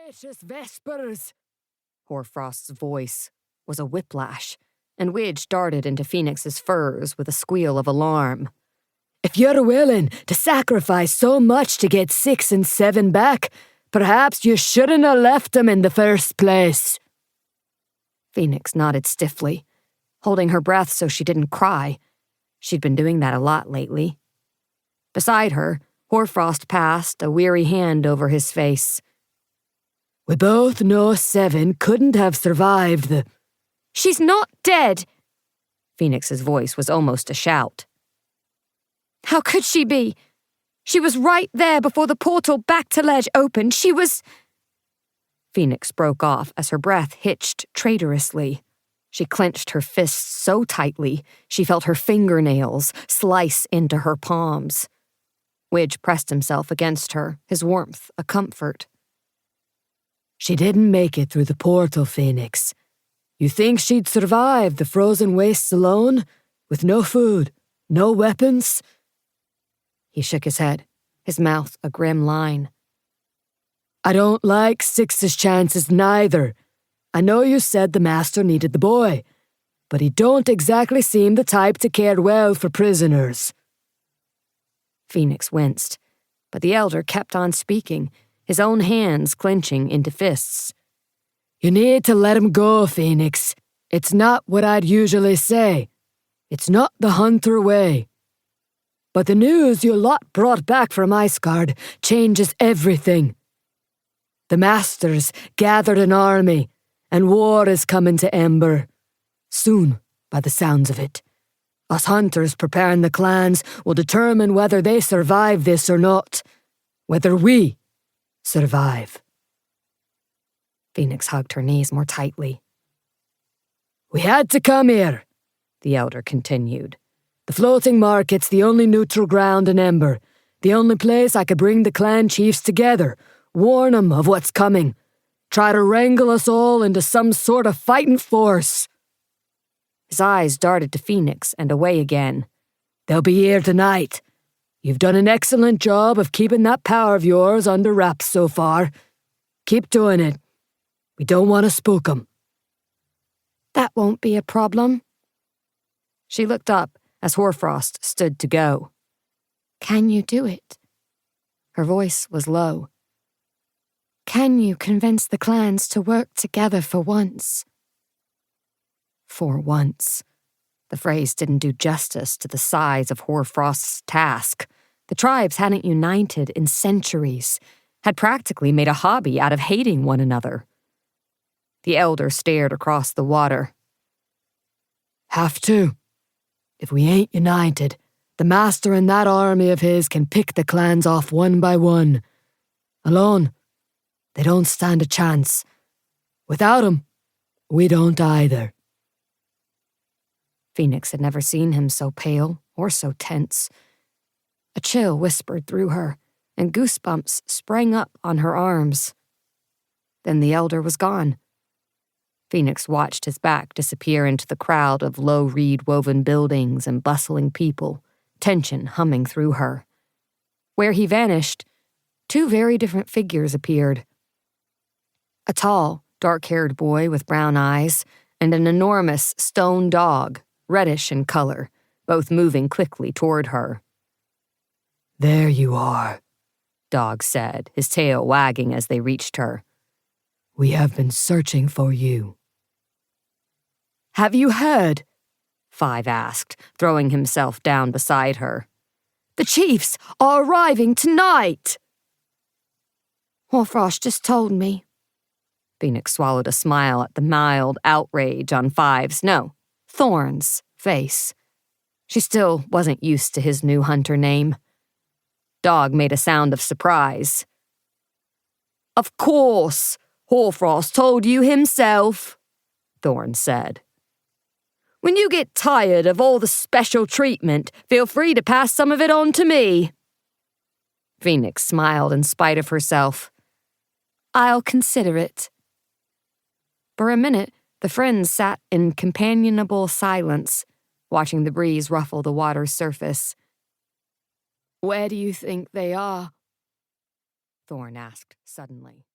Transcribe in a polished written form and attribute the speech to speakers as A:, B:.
A: Gracious Vespers! Hoarfrost's voice was a whiplash, and Widge darted into Phoenix's furs with a squeal of alarm. If you're willing to sacrifice so much to get 6 and 7 back, perhaps you shouldn't have left them in the first place. Phoenix nodded stiffly, holding her breath so she didn't cry. She'd been doing that a lot lately. Beside her, Hoarfrost passed a weary hand over his face. We both know 7 couldn't have survived the... She's not dead! Phoenix's voice was almost a shout. How could she be? She was right there before the portal back to Ledge opened. She was... Phoenix broke off as her breath hitched traitorously. She clenched her fists so tightly, she felt her fingernails slice into her palms. Widge pressed himself against her, his warmth a comfort. She didn't make it through the portal, Phoenix. You think she'd survive the frozen wastes alone? With no food, no weapons? He shook his head, his mouth a grim line. I don't like 6's chances neither. I know you said the master needed the boy, but he don't exactly seem the type to care well for prisoners. Phoenix winced, but the elder kept on speaking, his own hands clenching into fists. You need to let him go, Phoenix. It's not what I'd usually say. It's not the hunter way. But the news you lot brought back from Icegaard changes everything. The masters gathered an army, and war is coming to Ember. Soon, by the sounds of it. Us hunters preparing the clans will determine whether they survive this or not. Whether we survive. Phoenix hugged her knees more tightly. We had to come here, the elder continued. The floating market's the only neutral ground in Ember, the only place I could bring the clan chiefs together, warn them of what's coming, try to wrangle us all into some sort of fighting force. His eyes darted to Phoenix and away again. They'll be here tonight. You've done an excellent job of keeping that power of yours under wraps so far. Keep doing it. We don't want to spook 'em. That won't be a problem. She looked up as Hoarfrost stood to go. Can you do it? Her voice was low. Can you convince the clans to work together for once? For once. The phrase didn't do justice to the size of Hoarfrost's task. The tribes hadn't united in centuries, had practically made a hobby out of hating one another. The elder stared across the water. Have to. If we ain't united, the master and that army of his can pick the clans off one by one. Alone, they don't stand a chance. Without 'em, we don't either. Phoenix had never seen him so pale or so tense. A chill whispered through her, and goosebumps sprang up on her arms. Then the elder was gone. Phoenix watched his back disappear into the crowd of low reed-woven buildings and bustling people, tension humming through her. Where he vanished, 2 very different figures appeared. A tall, dark-haired boy with brown eyes, and an enormous stone dog, reddish in color, both moving quickly toward her. There you are, Dog said, his tail wagging as they reached her. We have been searching for you. Have you heard? Five asked, throwing himself down beside her. The chiefs are arriving tonight! Hoarfrost just told me. Phoenix swallowed a smile at the mild outrage on Thorn's face. She still wasn't used to his new hunter name. Dog made a sound of surprise. Of course, Hoarfrost told you himself, Thorn said. When you get tired of all the special treatment, feel free to pass some of it on to me. Phoenix smiled in spite of herself. I'll consider it. For a minute, the friends sat in companionable silence, watching the breeze ruffle the water's surface. Where do you think they are? Thorn asked suddenly.